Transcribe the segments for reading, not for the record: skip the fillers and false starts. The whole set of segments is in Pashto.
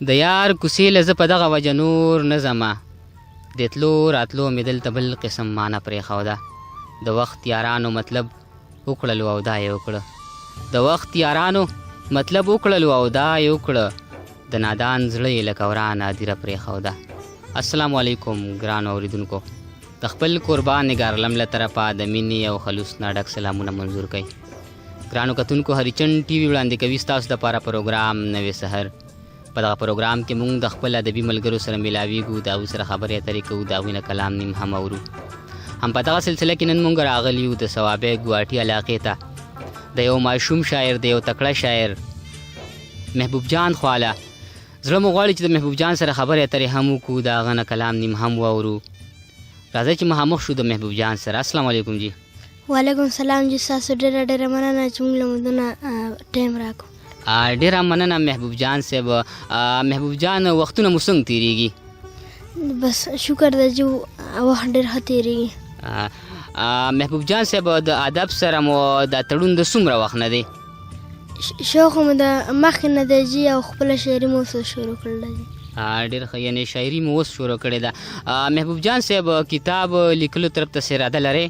د یار کوڅې له زه په دغه وجه نور نه ځمه د تلو راتلو مې دلته بل قسم معنی پرېښوده د وخت یارانو مطلب وکړلو او دا یې وکړه د وخت یارانو مطلب وکړلو او دا یې وکړه د نادان زړه یې لکه ورانه دیره پرېښوده. السلام علیکم ګرانو اورېدونکو، د خپل قربان نګار علم له طرفه د مینې او خلوص نه ډک سلامونه منظور کړئ. ګرانو کتونکو، هریچند ټي وي وړاندې کوي ستاسو دپاره پروګرام نوې سحر. په دغه پروګرام کې موږ د خپل ادبي ملګرو سره میلاویږو، د هغوی سره خبرې اترې کوو، د هغوی نه کلام نیم هم اورو. هم په دغه سلسله کې نن موږ راغلي یو د صوابۍ ګوهاټي علاقې ته د یو ماشوم شاعر، د یو تکړه شاعر محبوب جان خواله. زړه مو غواړي چې د محبوب جان سره خبرې اترې هم وکړو، د هغه نه کلام نیم هم واورو. راځئ چې مخامخ شو د محبوب جان سره. السلام علیکم جی. وعلیکم السلام جی. ستاسو ډېره مننه چې موږ له مودونه ټایم راکړو. ډېره مننه محبوب جان صاحب. محبوب جان، وختونه مو څنګه تېرېږي؟ بس شکر دی چې وخت ډېر ښه تېرېږي. محبوب جان صاحب، د ادب سره مو دا تړون د څومره وخت نه دی؟ شوق مو د مخکې نه دی جي، او خپله شاعري مو اوس شروع کړله جي. ډېر ښه، یعنې شاعري مو اوس شروع کړې ده. محبوب جان صاحب، کتاب لیکلو طرف ته اراده لرئ؟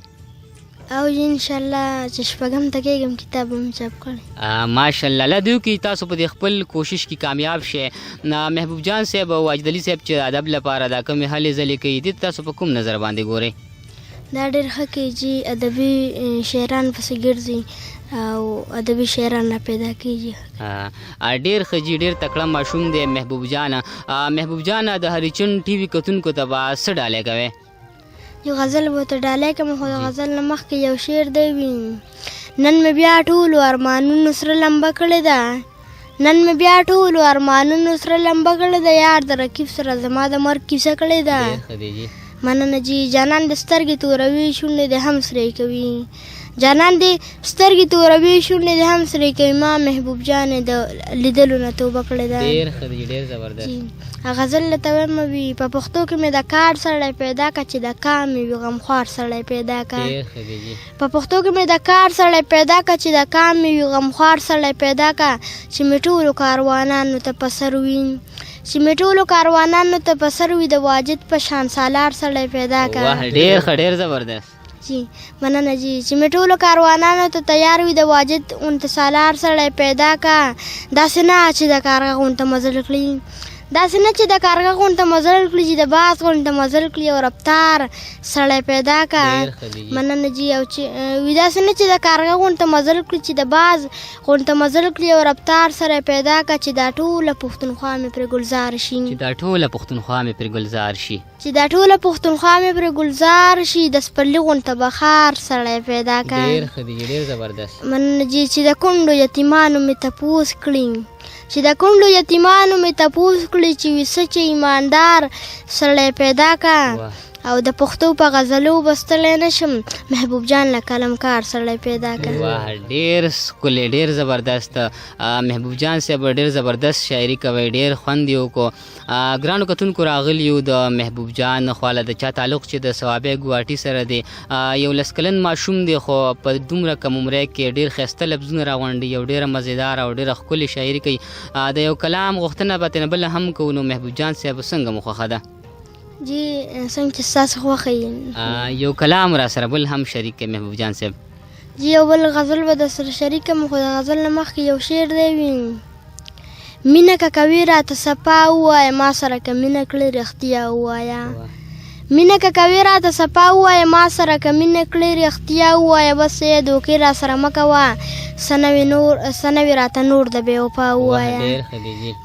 او انشاءالله چې شپږم ته کېږم کتاب هم چاپ کړی. ماشاءالله، الله دې وکړي تاسو په دې خپل کوشش کې کامیاب شئ. محبوب جان صاحب، واجد علي صاحب چې ادب لپاره دا کومې هلې ځلې کوي، دې تاسو په کوم نظر باندې ګورئ؟ دا ډېر ښه کوي چې ادبي شاعران پسې ګرځي او ادبي شاعران را پیدا کېږي. ډېر ښه جي، ډېر تکړه ماشوم دی محبوب جان. محبوب جان، د هریچند ټي وي کتونکو ته به څه ډالۍ کوئ؟ یو غزل به ورته ډالۍ کوم، خو د غزل نه مخکې یو شعر دی وي: نن مې بیا ټولو ارمانونو سره لمبه کړې ده، نن مې بیا ټولو ارمانونو سره لمبه کړې ده، یار د رقیب سره زما د مرګ کیسه کړې ده. مننه جي. جانان د سترګې توروي شونډې د هم سرې کوي، جانان دې سترګې توروي شونډې دې هم سرې کوي، ما محبوب جان د لیدلو نه توبه کړې ده. ډېر ښه دی، ډېر زبردست. غزل ته وایم وي: په پښتو کې مې د کار سړی پیدا که، چې د کار مې وي غمخوار سړی پیدا که. په پښتو کې مې د کار سړی پیدا که، چې د کار مې وي غمخوار سړی پیدا که، چې مې ټولو کاروانانو ته په سر وي، چې مې ټولو کاروانانو ته په سر وي، د واجد په شان سالار سړی پیدا که. ډېر ښه، ډېر زبردست جی. مننه جی. چې مې ټولو کاروانانو ته تیار وي، د واجد غونته سالار سړی پیدا که، داسې نه چې د کارغه غونته مزل کړي، داسې نه چې د کارغه غونته مزل کړي، چې د باز غونته مزل کړي، او رفتار سړی پیدا که. مننه جی. او چې داسې نه چې د کارغه غونته مزل کړي، چې د باز غونته مزل کړي، او رفتار سړی پیدا که، چې دا ټوله پښتونخوا مې پرې ګلزار شي، چې دا ټوله پښتونخوا مې پرې ګلزار شي، چې دا ټوله پښتونخوا مې پرې ګلزار شي، د سپرلي غونته بخار سړی پیدا که. ډېر ښه دی، ډېر زبردست. مننه جي. چې د کونډو یتیمانو مې تپوس کړي، چې د کونډو یتیمانو مې تپوس کړي، چې وي څه چې ایماندار سړی پیدا که، او د پښتو په غزلو بستلی نشم، محبوب جان له قلم کار سړی پیدا که. واه، ډېر ښکلی، ډېر زبردست. محبوب جان صاحب ډېر زبردست شاعري کوئ، ډېر خوند یې وکړو. ګرانو کتونکو، راغلي یو د محبوب جان خواله د چا تعلق چې د صوابۍ ګوهاټي سره دی. یو لس کلن ماشوم دی، خو په دومره کم عمرۍ کې ډېر ښایسته لفظونه راغونډي، یو ډېره مزېداره او ډېره ښکلې شاعري کوي. د یو کلام غوښتنه به ترې بله هم کوو. نو محبوب جان صاحب، څنګه مو خوښه ده؟ جی څنګه چې ستاسو خوښه وي. یو کلام را سره بل هم شریک کړئ محبوب جان صاحب. جی یو بل غزل به در سره شریک کړم، خو د غزل نه مخکې یو شعر دی وي: مینه که کوي راته صفا ووایه، ما سره که مینه کړې رښتیا ووایه، مینه که کوي راته صفا ووایه، ما سره که مینه کړې رښتیا ووایه، بس یې دوکې را سره مه کوه، څه نوي راته نور د بې وفا ووایه،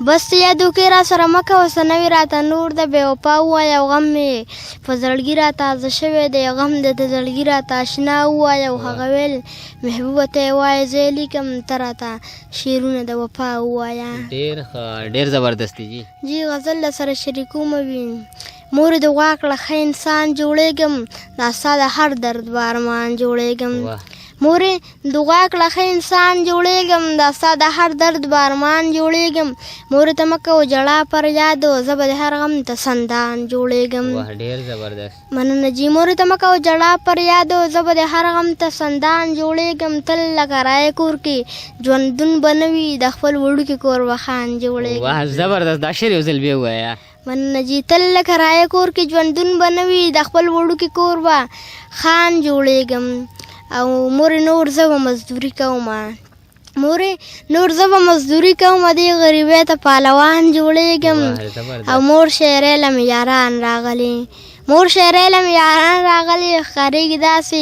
بس یې دوکې را سره مه کوه، څه نوي راته نور د بې وفا ووایه، او غم مې په زړګي را تازه شوی دی، غم د زړګي راته اشنا ووایه، او هغه ویل محبوبه ته یې وایه زه یې لیکم، ته راته شعرونه د وفا ووایه. ډېر ښه، ډېر زبردست دی جی. غزل له سره شریکومه وي: مور د غوا کړه ښه انسان جوړېږم، دا ستا د هر درد به ارمان جوړېږم، مورې دعا کړه ښه انسان جوړېږم دا ستا د هر درد بارمان جوړېږم مورې ته مه کوه جړا پر یادو زه به د هر غم ته سندان جوړېږم. واه ډېر زبردست. مننه جي. مورې ته مه کوه جړا پر یادو زه به د هر غم ته سندان جوړېږم تل لکه رایې کور کې ژوندون به نه وي د خپل وړوکي کور به خان جوړېږم. واه زبردست. دا شعر یو ځل بیا ووایه. مننه جي. تل لکه رایې کور کې ژوندون به نه وي د خپل وړوکي کور به خان جوړېږم. او مورې نور زه به مزدوري کومه نور زه به مزدوري کوم دې غریبۍ ته پهلوان جوړېږم. او مور شاعرۍ له مې یاران راغلي ښکارېږي داسې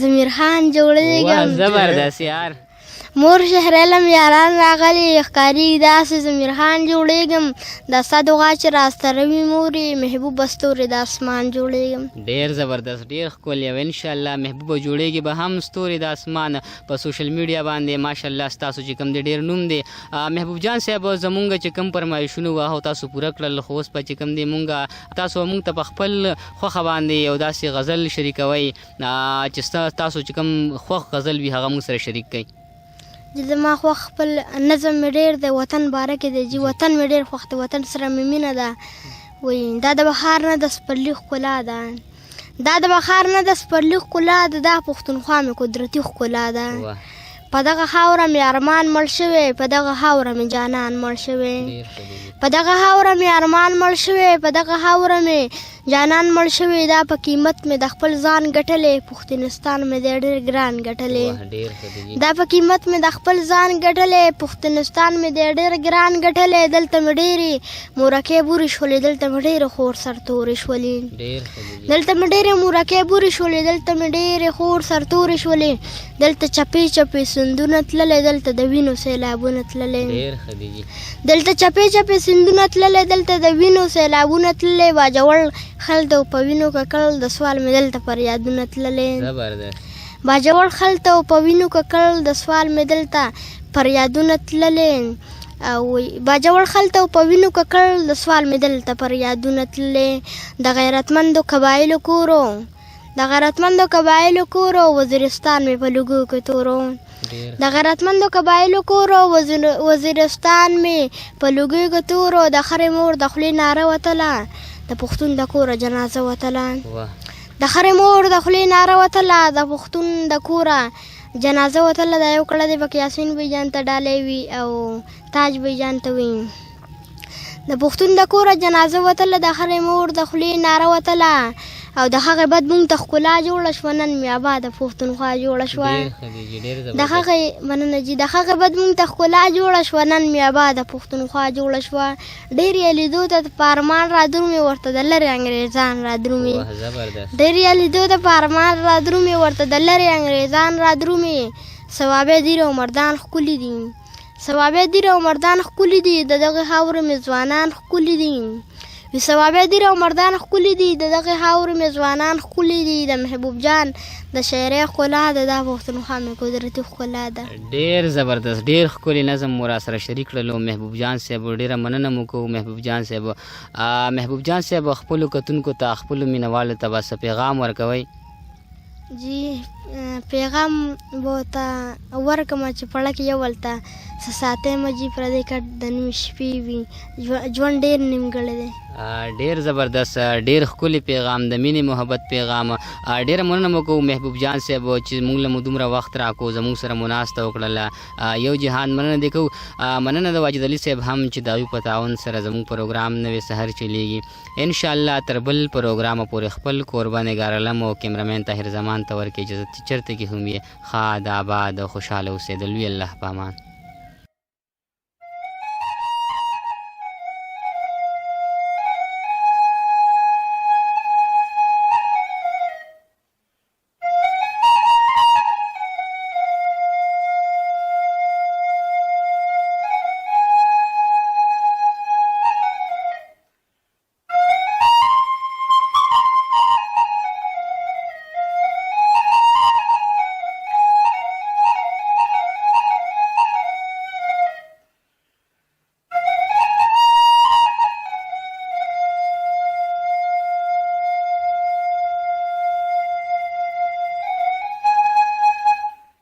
ضمیر خان جوړېږم. زبردست یار. مور شهرۍ له مې یاران راغلي ښکارېږي داسې ضمیر خان جوړېږم. دا ستا دعا چې راستره وي مورې محبوبه ستورې د اسمان جوړېږم. ډېر زبردست ډېر ښکلی او انشاءالله محبوبه جوړېږي به هم ستوري د اسمان په سوشل میډیا باندې ماشاءالله ستاسو چې کوم دی ډېر نوم دی. محبوب جان صاحب زمونږ چې کوم فرمایشونه وه او تاسو پوره کړل خو اوس په چې کوم دی مونږ تاسو مونږ ته په خپل خوښه باندې یو داسې غزل شریکوئ چې تاسو چې کوم خوښ غزل وي هغه مونږ سره شریک کړئ. زما خوښ خپل نظم مې ډېر دی وطن باره کې دی جي وطن مې ډېر خوښ دی وطن سره مې مینه ده. وایي دا د بهار نه د سپرلي ښکلا ده دا پښتونخوا مې قدرتي ښکلا ده. په دغه خاوره مې ارمان مړ شوی په دغه خاوره مې جانان مړ شوی په دغه خاوره مې ارمان مړ شوی په دغه خاوره مې جانان مړ شوی دا په قیمت مې د خپل ځان ګټلې پښتونستان مې دی ډېر ګران ګټلې دا په قیمت مې د خپل ځان ګټلې پښتونستان مې دی ډېر ګران ګټلې دلته مې ډېرې مورکې بورې شولې دلته مې ډېرې خور سرتورې شولې دلته مې ډېرې مورکې بورې شولې دلته مې ډېرې خور سرتورې شولې دلته چپې چپې سندونه تللې دلته د وینو سیلابونه تللې دلته چپې چپې سندونه تللې دلته د وینو سیلابونه تللې باجوړ خل ته په وینو ککړ د سوال مې دلته پر یادونه تللې باجوړ خل ته په وینو ککړ د سوال مې دلته پر یادونه تللې او باجوړ خل ته په وینو ککړ د سوال مې دلته پر یادونه تللې د غیرتمندو قبایلو کورو وزیرستان مې په لوګو کې تورو د غیرتمندو قبایلو کورو وزیرستان مې په لوګو کې تورو د خرې مور د خولې ناره وتله د پښتون د کوره جنازه وتله د خرې مور د خولې ناره وتله د پښتون د کوره جنازه وتله دا یو کړه د پکې یاسین بی جان ته ډالۍ وي او تاج بی جان ته وي د پښتون د کوره جنازه وتله د خرې مور د خولې ناره وتله او د هغې بد مونږ ته ښکلا جوړه شوه نن مې آباده پښتونخوا جوړه شوه د هغې بد مونږ ته ښکلا جوړه شوه نن مې آباده پښتونخوا جوړه شوه ډېر یې لیدو ته په ارمان را درومې ورته د لرې انګریزان را درومې ډېر یې لیدو ته په ارمان را درومې ورته د لرې انګریزان را درومې ثوابې دیر او مردان ښکلي دي د دغې خاورې مې ځوانان ښکلي دي ثوابې دیر او مردان ښکلي دي د دغې خاورې مې ځوانان ښکلي دي د محبوب جان د شاعرۍ ښکلا ده دا پښتونخوا مې قدرتي ښکلا ده. ډېر زبردست ډېر ښکلی نظم مو را سره شریک کړلو محبوب جان صاحب ډېره مننه مو کوو محبوب جان صاحب خپلو کتونکو ته خپلو مینهوالو ته به څه پیغام ورکوئ؟ جی پیغام به ورته ورکړم چې پړه کې یو ولته څه ساتئ مه جي پردی کټ د نیمې شپې وي ژوند ډېر نیمګړی دی. ډېر زبردست ډېر ښکلی پیغام د مینې محبت پیغام ډېره مننه مو کوو محبوب جان صاحب چې موږ له مو دومره وخت راکړو زموږ سره مو ناسته وکړله یو جهان مننه دې کوو مننه د واجد علي صاحب هم چې د هغوی په تعاون سره زموږ پروګرام نوی سحر چلیږي انشاءالله تر بل پروګرامه پورې خپل کوربه نګار علم او کیمرمین طاهر زمان ته ورکړي اجازه چېرته کې هم یې ښاد آباد او خوشحاله اوسېدل وي الله په امان.